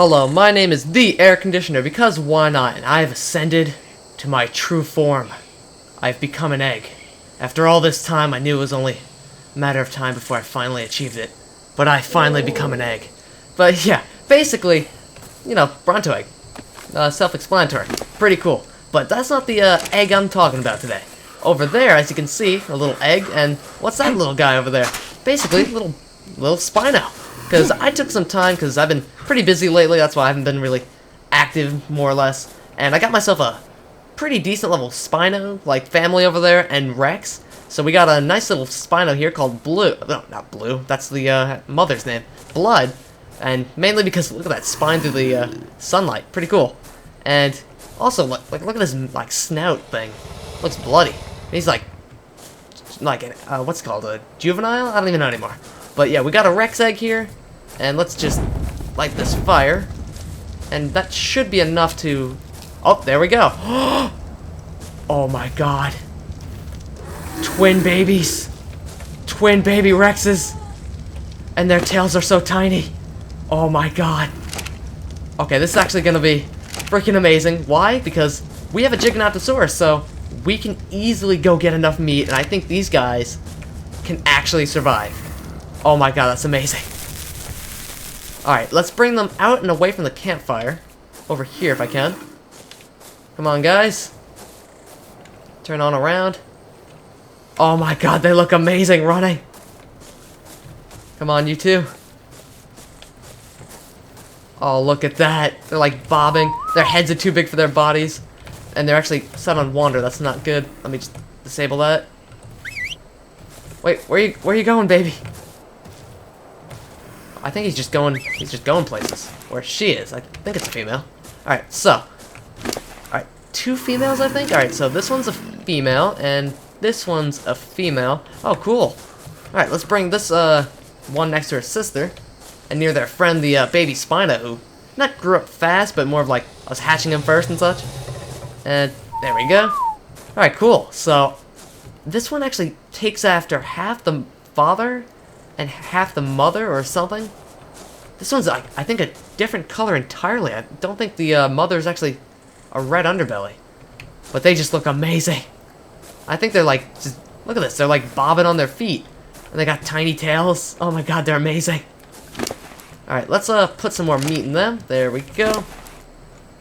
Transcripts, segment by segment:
Hello, my name is the Airconditioner because why not? And I have ascended to my true form. I've become an egg. After all this time, I knew it was only a matter of time before I finally achieved it. But I finally become an egg. But yeah, basically, you know, Bronto egg. Self-explanatory. Pretty cool. But that's not the egg I'm talking about today. Over there, as you can see, a little egg, and what's that little guy over there? Basically, little Spino. Because I took some time, because I've been pretty busy lately, that's why I haven't been really active, more or less. And I got myself a pretty decent level Spino, like family over there, and Rex. So we got a nice little Spino here called Blue. No, not Blue, that's the mother's name. Blood. And mainly because, look at that spine through the sunlight. Pretty cool. And also, look at this like snout thing. Looks bloody. He's like what's it called, a juvenile? I don't even know anymore. But yeah, we got a Rex egg here, and let's just light this fire, and that should be enough to... Oh, there we go. Oh my god. Twin babies. Twin baby Rexes. And their tails are so tiny. Oh my god. Okay, this is actually gonna be freaking amazing. Why? Because we have a Giganotosaurus, so we can easily go get enough meat, and I think these guys can actually survive. Oh my god, that's amazing. Alright, let's bring them out and away from the campfire. Over here if I can. Come on, guys. Turn on around. Oh my god, they look amazing running. Come on, you two. Oh, look at that. They're like bobbing. Their heads are too big for their bodies. And they're actually set on wander. That's not good. Let me just disable that. Wait, where are you going, baby? I think he's just going places. Where she is. I think it's a female. Alright, so. Alright, two females, I think? Alright, so this one's a female, and this one's a female. Oh, cool. Alright, let's bring this, one next to her sister. And near their friend, the, baby Spino, who not grew up fast, but more of like, I was hatching him first and such. And there we go. Alright, cool. So, this one actually takes after half the father and half the mother or something. This one's like, I think, a different color entirely. I don't think the mother's actually a red underbelly. But they just look amazing. I think they're like, just, look at this, they're like bobbing on their feet. And they got tiny tails. Oh my god, they're amazing. Alright, let's put some more meat in them. There we go.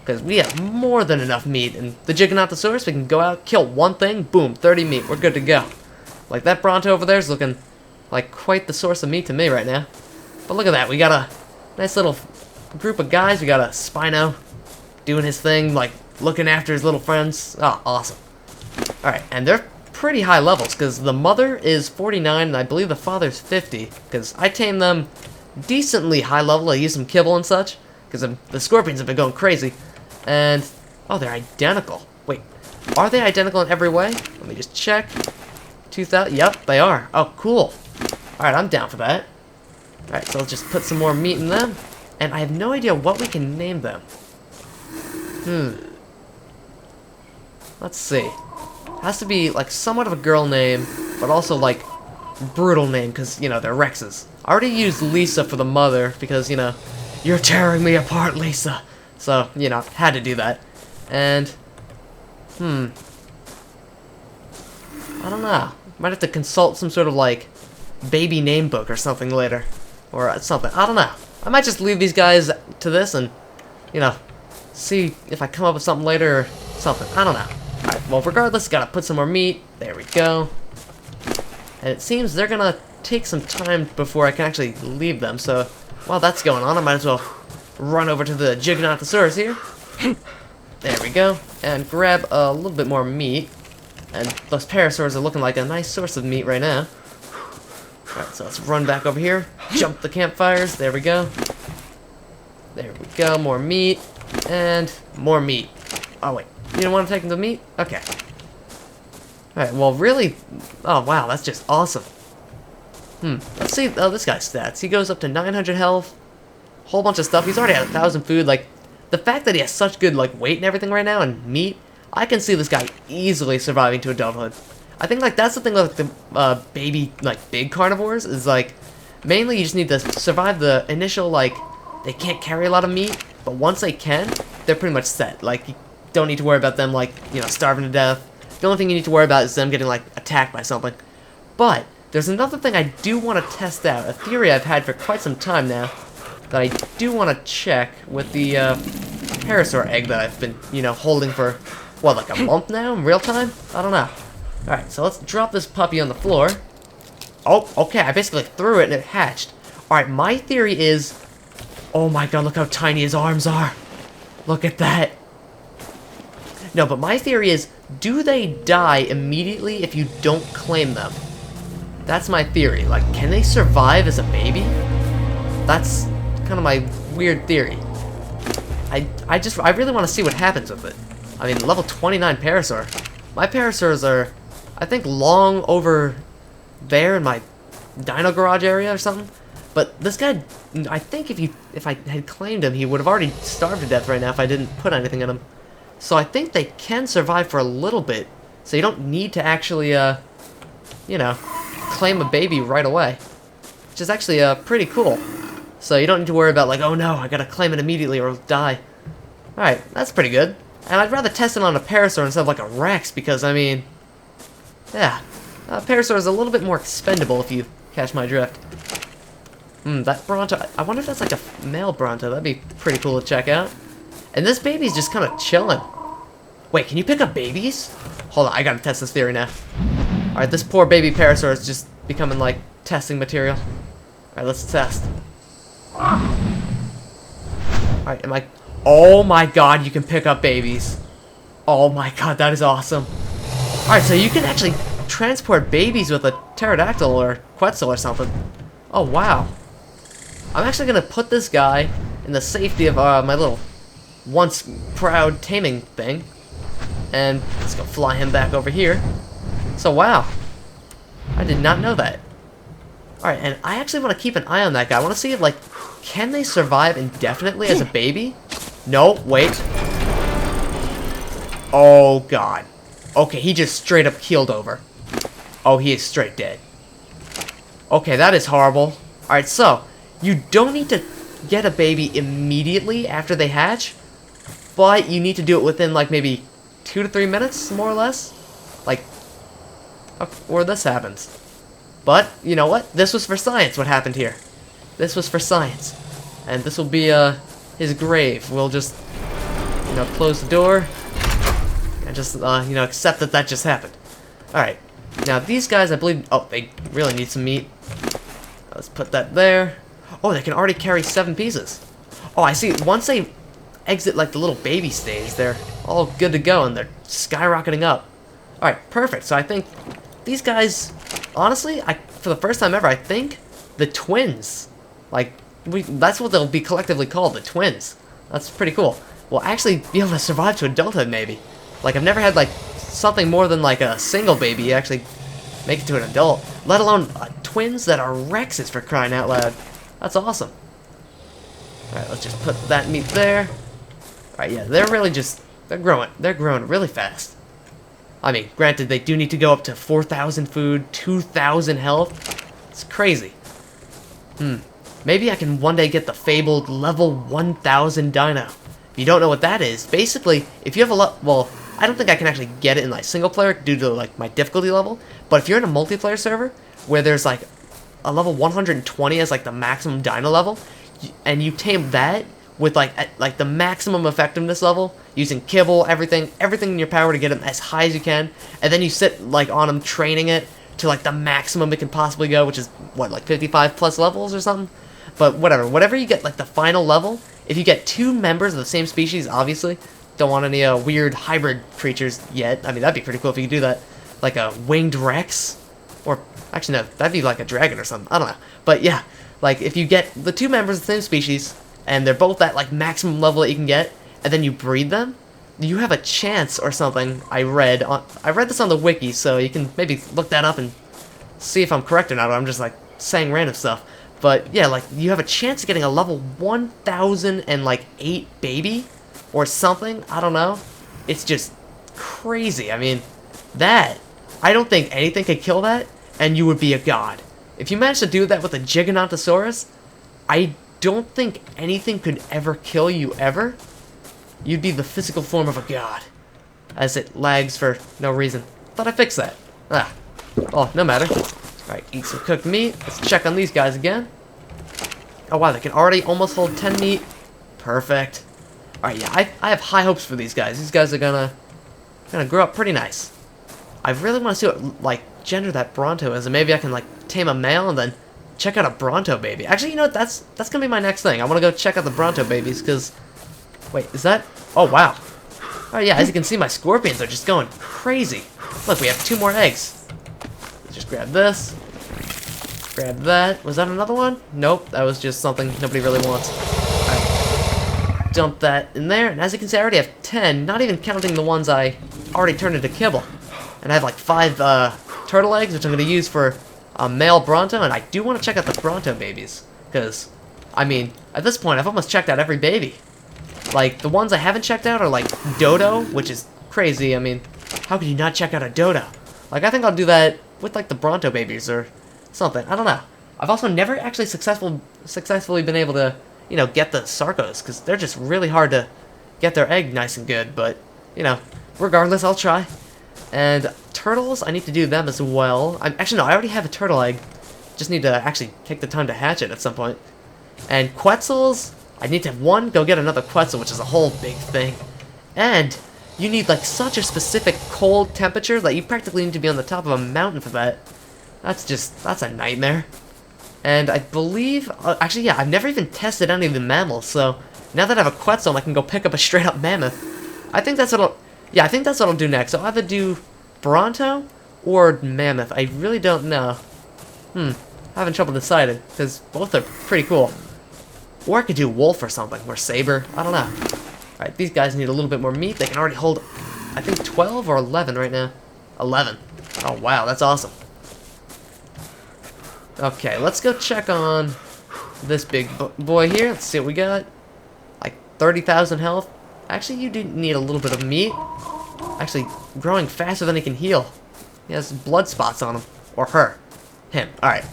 Because we have more than enough meat. And the Giganotosaurus, we can go out, kill one thing, boom, 30 meat. We're good to go. Like that Bronto over there is looking like quite the source of meat to me right now. But look at that, we got a nice little group of guys. We got a Spino doing his thing, like looking after his little friends. Oh, awesome. Alright, and they're pretty high levels because the mother is 49 and I believe the father's 50. Because I tamed them decently high level. I used some kibble and such because the scorpions have been going crazy. And, oh, they're identical. Wait, are they identical in every way? Let me just check. 2,000, yep, they are. Oh, cool. Alright, I'm down for that. Alright, so let's just put some more meat in them. And I have no idea what we can name them. Let's see. Has to be, like, somewhat of a girl name, but also, like, brutal name, because, you know, they're Rexes. I already used Lisa for the mother, because, you know, you're tearing me apart, Lisa. So, you know, had to do that. And, I don't know. Might have to consult some sort of, like, baby name book or something later. Or something. I don't know. I might just leave these guys to this and, you know, see if I come up with something later or something. I don't know. Alright, well, regardless, gotta put some more meat. There we go. And it seems they're gonna take some time before I can actually leave them. So, while that's going on, I might as well run over to the Giganotosaurus here. There we go. And grab a little bit more meat. And those parasaurs are looking like a nice source of meat right now. Alright, so let's run back over here. Jump the campfires. There we go. There we go. More meat. And more meat. Oh, wait. You don't want to take the meat? Okay. Alright, well, really... Oh, wow. That's just awesome. Let's see this guy's stats. He goes up to 900 health. Whole bunch of stuff. He's already at 1,000 food. Like, the fact that he has such good, like, weight and everything right now and meat, I can see this guy easily surviving to adulthood. I think, like, that's the thing with the baby, like, big carnivores is, like, mainly you just need to survive the initial, like, they can't carry a lot of meat, but once they can, they're pretty much set. Like, you don't need to worry about them, like, you know, starving to death. The only thing you need to worry about is them getting, like, attacked by something. But there's another thing I do want to test out, a theory I've had for quite some time now, that I do want to check with the parasaur egg that I've been, you know, holding for, what, like a month now in real time? I don't know. Alright, so let's drop this puppy on the floor. Oh, okay, I basically threw it and it hatched. Alright, my theory is, oh my god, look how tiny his arms are. Look at that. No, but my theory is, do they die immediately if you don't claim them? That's my theory. Like, can they survive as a baby? That's kind of my weird theory. I really want to see what happens with it. I mean, level 29 parasaur. My parasaurs are, I think, long over there in my dino garage area or something. But this guy, I think if I had claimed him, he would have already starved to death right now if I didn't put anything in him. So I think they can survive for a little bit. So you don't need to actually, you know, claim a baby right away. Which is actually, pretty cool. So you don't need to worry about, like, oh no, I gotta claim it immediately or it'll die. Alright, that's pretty good. And I'd rather test it on a parasaur instead of, like, a Rex, because, I mean, yeah. Parasaur is a little bit more expendable if you catch my drift. That Bronto, I wonder if that's like a male Bronto. That'd be pretty cool to check out. And this baby's just kind of chilling. Wait, can you pick up babies? Hold on, I gotta test this theory now. Alright, this poor baby parasaur is just becoming, like, testing material. Alright, let's test. Alright, am I... Oh my god, you can pick up babies. Oh my god, that is awesome. Alright, so you can actually transport babies with a pterodactyl or quetzal or something. Oh, wow. I'm actually going to put this guy in the safety of my little once proud taming thing. And let's go fly him back over here. So, wow. I did not know that. Alright, and I actually want to keep an eye on that guy. I want to see if, like, can they survive indefinitely as a baby? No, wait. Oh, God. Okay, he just straight up keeled over. Oh, he is straight dead. Okay, that is horrible. Alright, so, you don't need to get a baby immediately after they hatch, but you need to do it within, like, maybe 2 to 3 minutes, more or less. Like, where this happens. But, you know what? This was for science, what happened here. This was for science. And this will be, his grave. We'll just, you know, close the door and just, you know, accept that that just happened. Alright. Now, these guys, I believe... Oh, they really need some meat. Let's put that there. Oh, they can already carry 7 pieces. Oh, I see. Once they exit, like, the little baby stage, they're all good to go, and they're skyrocketing up. Alright, perfect. So I think these guys... Honestly, for the first time ever, I think the twins... Like, that's what they'll be collectively called, the twins. That's pretty cool. Will actually be able to survive to adulthood, maybe. Like, I've never had, like, something more than, like, a single baby actually make it to an adult. Let alone twins that are Rexes, for crying out loud. That's awesome. Alright, let's just put that meat there. Alright, yeah, they're really just... They're growing really fast. I mean, granted, they do need to go up to 4,000 food, 2,000 health. It's crazy. Maybe I can one day get the fabled level 1,000 dino. If you don't know what that is, basically, if you have a lot... Well, I don't think I can actually get it in, like, single player due to, like, my difficulty level. But if you're in a multiplayer server where there's, like, a level 120 as, like, the maximum dino level, and you tame that with, like, the maximum effectiveness level, using kibble, everything in your power to get them as high as you can, and then you sit, like, on them training it to, like, the maximum it can possibly go, which is, what, like, 55 plus levels or something? But whatever you get, like, the final level, if you get 2 members of the same species, obviously, don't want any weird hybrid creatures yet. I mean, that'd be pretty cool if you could do that. Like a winged Rex. Or, actually, no, that'd be like a dragon or something. I don't know. But yeah, like, if you get the 2 members of the same species, and they're both at, like, maximum level that you can get, and then you breed them, you have a chance or something. I read this on the wiki, so you can maybe look that up and see if I'm correct or not, or I'm just, like, saying random stuff. But, yeah, like, you have a chance of getting a level 1,008 baby, or something, I don't know. It's just crazy. I mean, I don't think anything could kill that, and you would be a god. If you managed to do that with a Gigantosauros, I don't think anything could ever kill you ever, you'd be the physical form of a god. As it lags for no reason. Thought I fixed that. Ah. Oh, no matter. Alright, eat some cooked meat. Let's check on these guys again. Oh wow, they can already almost hold 10 meat. Perfect. Alright, yeah, I have high hopes for these guys. These guys are gonna grow up pretty nice. I really want to see what, like, gender that Bronto is, and maybe I can, like, tame a male and then check out a Bronto baby. Actually, you know what, that's gonna be my next thing. I want to go check out the Bronto babies, because... Wait, is that... Oh, wow. Oh, yeah, as you can see, my scorpions are just going crazy. Look, we have 2 more eggs. Let's just grab this. Grab that. Was that another one? Nope, that was just something nobody really wants. Alright. Dump that in there, and as you can see, I already have 10, not even counting the ones I already turned into kibble. And I have like 5 turtle eggs, which I'm going to use for a male Bronto, and I do want to check out the Bronto babies. Because, I mean, at this point, I've almost checked out every baby. Like, the ones I haven't checked out are like Dodo, which is crazy. I mean, how could you not check out a Dodo? Like, I think I'll do that with like the Bronto babies or something. I don't know. I've also never actually successfully been able to, you know, get the Sarcos, because they're just really hard to get their egg nice and good. But, you know, regardless, I'll try. And turtles, I need to do them as well. Actually, no, I already have a turtle egg. Just need to actually take the time to hatch it at some point. And Quetzals, I need to have one, go get another Quetzal, which is a whole big thing. And you need like such a specific cold temperature that you practically need to be on the top of a mountain for that. That's a nightmare. And I believe, actually, yeah, I've never even tested any of the mammals, so now that I have a Quetzal, I can go pick up a straight up mammoth. I think that's what I'll do next. I'll either do Bronto or mammoth. I really don't know. Having trouble deciding, because both are pretty cool. Or I could do wolf or something, or saber. I don't know. Alright, these guys need a little bit more meat. They can already hold, I think, 12 or 11 right now. 11. Oh, wow, that's awesome. Okay, let's go check on this big boy here. Let's see what we got. Like 30,000 health. Actually, you do need a little bit of meat. Actually, growing faster than he can heal. He has blood spots on him. Or her. Him. Alright.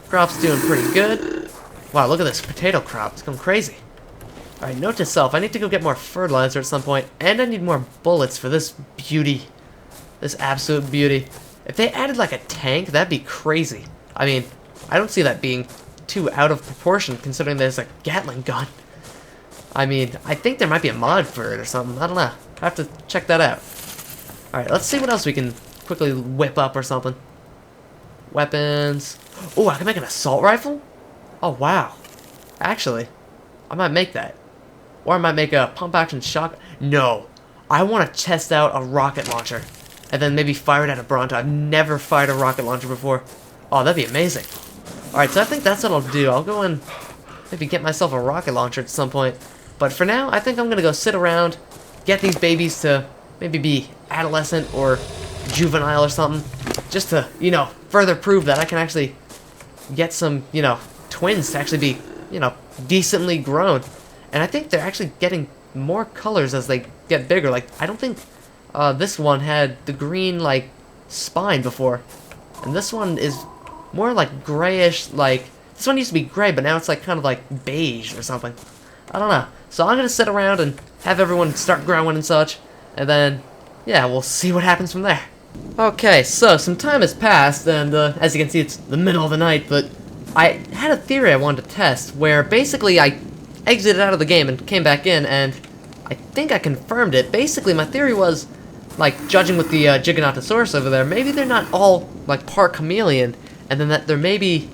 Crop's doing pretty good. Wow, look at this potato crop. It's going crazy. Alright, note to self. I need to go get more fertilizer at some point. And I need more bullets for this beauty. This absolute beauty. If they added like a tank, that'd be crazy. I mean, I don't see that being too out of proportion considering there's a Gatling gun. I mean, I think there might be a mod for it or something. I don't know. I have to check that out. Alright, let's see what else we can quickly whip up or something. Weapons. Oh, I can make an assault rifle? Oh, wow. Actually, I might make that. Or I might make a pump-action shotgun. No. I want to test out a rocket launcher. And then maybe fire it at a Bronto. I've never fired a rocket launcher before. Oh, that'd be amazing. Alright, so I think that's what I'll do. I'll go and maybe get myself a rocket launcher at some point. But for now, I think I'm going to go sit around, get these babies to maybe be adolescent or juvenile or something. Just to, you know, further prove that I can actually get some, you know, twins to actually be, you know, decently grown. And I think they're actually getting more colors as they get bigger. Like, I don't think this one had the green, like, spine before. And this one is more like grayish, like, this one used to be gray, but now it's like kind of like beige or something. I don't know. So I'm going to sit around and have everyone start growing and such. And then, yeah, we'll see what happens from there. Okay, so some time has passed, and as you can see, it's the middle of the night, but I had a theory I wanted to test, where basically I exited out of the game and came back in, and I think I confirmed it. Basically, my theory was, like, judging with the Giganotosaurus over there, maybe they're not all, like, part chameleon, and then that they're maybe,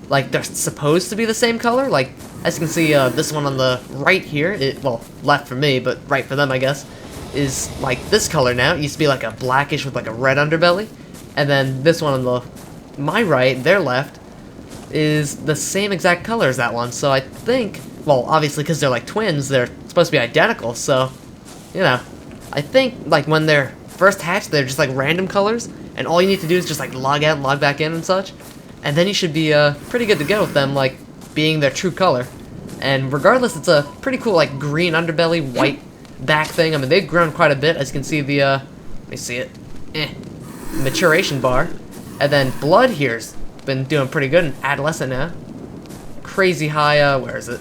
like, they're supposed to be the same color. Like, as you can see, this one on the right here, well, left for me, but right for them, I guess, is, like, this color now. It used to be, like, a blackish with, like, a red underbelly. And then this one on my right, their left, is the same exact color as that one. So I think, well, obviously, because they're, like, twins, they're supposed to be identical, so, you know, I think, like, when they're first hatched, they're just, like, random colors, and all you need to do is just, like, log out and log back in and such, and then you should be, pretty good to go with them, like, being their true color. And regardless, it's a pretty cool, like, green underbelly, white back thing. I mean, they've grown quite a bit, as you can see the, let me see it, maturation bar. And then blood here's been doing pretty good, and adolescent now. crazy high, where is it?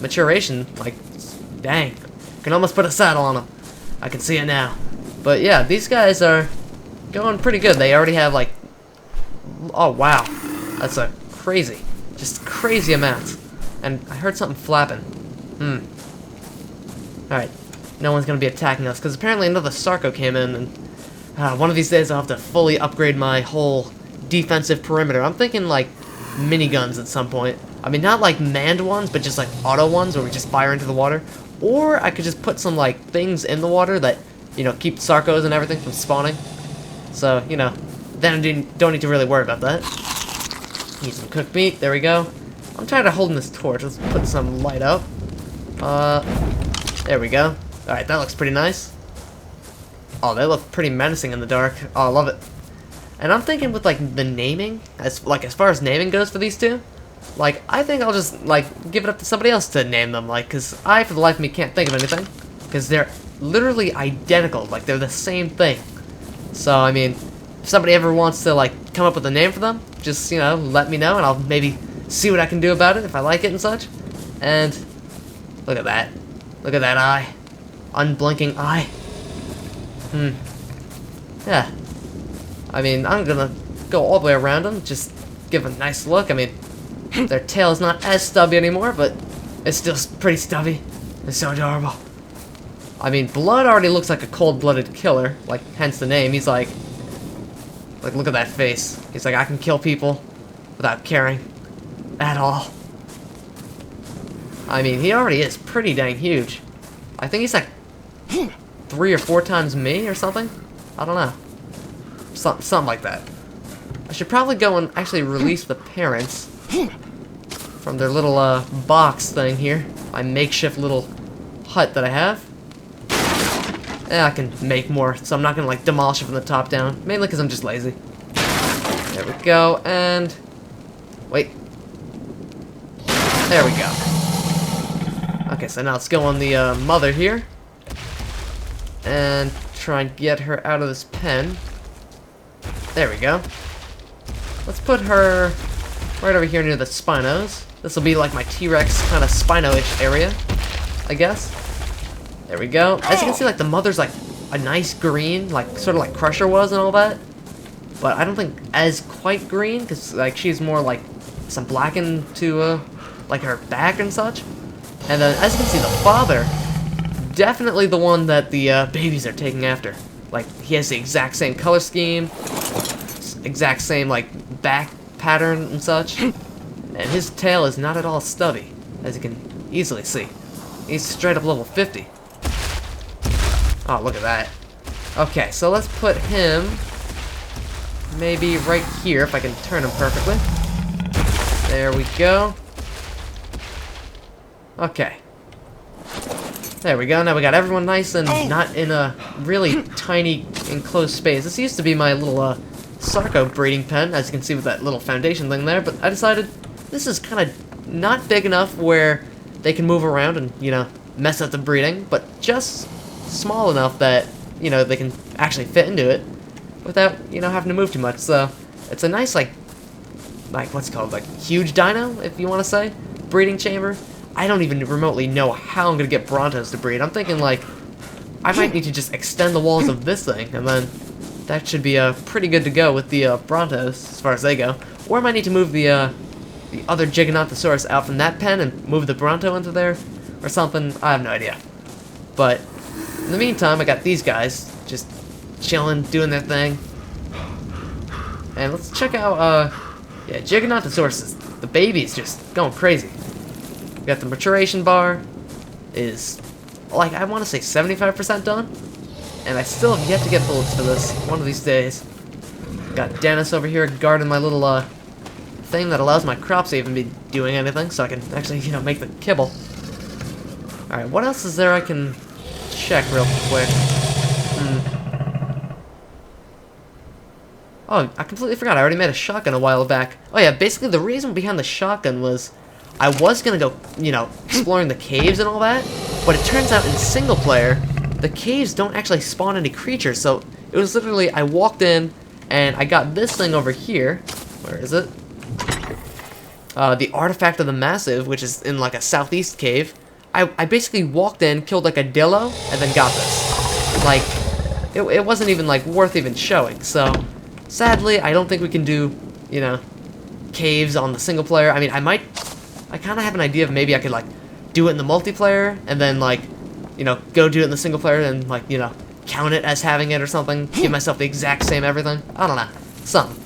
Maturation. Like, dang. Can almost put a saddle on them. I can see it now. But yeah, these guys are going pretty good. They already have like, oh wow, that's a crazy, just crazy amounts. And I heard something flapping. Alright, no one's gonna be attacking us because apparently another Sarco came in, and one of these days I'll have to fully upgrade my whole defensive perimeter. I'm thinking like miniguns at some point. I mean, not like manned ones, but just like auto ones where we just fire into the water. Or I could just put some like things in the water that, you know, keep Sarcos and everything from spawning. So, you know, then I don't need to really worry about that. Need some cooked meat. There we go. I'm tired of holding this torch. Let's put some light out. There we go. Alright, that looks pretty nice. Oh, they look pretty menacing in the dark. Oh, I love it. And I'm thinking with, like, the naming, as far as naming goes for these two, like, I think I'll just, like, give it up to somebody else to name them, like, because I, for the life of me, can't think of anything. Because they're literally identical. Like, they're the same thing. So, I mean, if somebody ever wants to, like, come up with a name for them, just, you know, let me know, and I'll maybe see what I can do about it, if I like it and such. And, look at that. Look at that eye. Unblinking eye. Yeah. I mean, I'm gonna go all the way around them, just give a nice look. I mean, their tail is not as stubby anymore, but it's still pretty stubby. It's so adorable. I mean, Blood already looks like a cold-blooded killer, like, hence the name. He's like, look at that face. He's like, I can kill people without caring at all. I mean, he already is pretty dang huge. I think he's like 3 or 4 times me or something. I don't know. Something like that. I should probably go and actually release the parents from their little box thing here. My makeshift little hut that I have. Yeah, I can make more, so I'm not gonna like demolish it from the top down. Mainly because I'm just lazy. There we go, and wait. There we go. Okay, so now let's go on the mother here and try and get her out of this pen. There we go. Let's put her right over here near the Spinos. This will be like my T-Rex kind of Spino-ish area, I guess. There we go. As you can see, like, the mother's like a nice green, like sort of like Crusher was and all that. But I don't think as quite green, because like she's more like some blackened to like her back and such. And then as you can see, the father, definitely the one that the babies are taking after. Like, he has the exact same color scheme, exact same like back pattern and such. And his tail is not at all stubby, as you can easily see. He's straight up level 50. Oh, look at that. Okay, so let's put him maybe right here, if I can turn him perfectly. There we go. Okay. There we go. Now we got everyone nice and not in a really tiny enclosed space. This used to be my little Sarco breeding pen, as you can see with that little foundation thing there, but I decided this is kind of not big enough where they can move around and, you know, mess up the breeding, but just small enough that, you know, they can actually fit into it without, you know, having to move too much. So it's a nice, like what's it called, like huge dino, if you want to say, breeding chamber. I don't even remotely know how I'm gonna get Brontos to breed. I'm thinking like I might need to just extend the walls of this thing, and then that should be pretty good to go with the Brontos as far as they go. Or I might need to move the other Gigantophosaurus out from that pen and move the Bronto into there or something. I have no idea. But in the meantime, I got these guys just chilling, doing their thing. And let's check out, yeah, Gigantophosaurus, the baby's just going crazy. We got the maturation bar is, like, I want to say 75% done. And I still have yet to get bullets for this one of these days. Got Dennis over here guarding my little, thing that allows my crops to even be doing anything, so I can actually, you know, make the kibble. Alright, what else is there I can check real quick? Oh, I completely forgot. I already made a shotgun a while back. Oh yeah, basically the reason behind the shotgun was I was gonna go, you know, exploring the caves and all that, but it turns out in single player, the caves don't actually spawn any creatures, so it was literally, I walked in, and I got this thing over here. Where is it? the Artifact of the Massive, which is in like a southeast cave. I basically walked in, killed like a dillo, and then got this. Like, it wasn't even like worth even showing. So, sadly, I don't think we can do, you know, caves on the single player. I mean, I kind of have an idea of maybe I could like do it in the multiplayer, and then like, you know, go do it in the single player, and like, you know, count it as having it or something. Give myself the exact same everything. I don't know, something.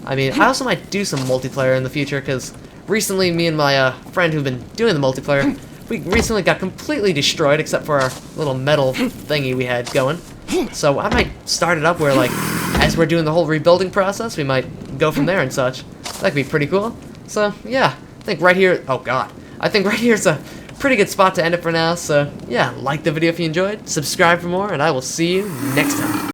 I mean, I also might do some multiplayer in the future, because recently me and my friend who've been doing the multiplayer, we recently got completely destroyed except for our little metal thingy we had going. So I might start it up where, like, as we're doing the whole rebuilding process, we might go from there and such. That could be pretty cool. So, yeah, I think right here, oh god, I think right here is a pretty good spot to end it for now. So, yeah, like the video if you enjoyed, subscribe for more, and I will see you next time.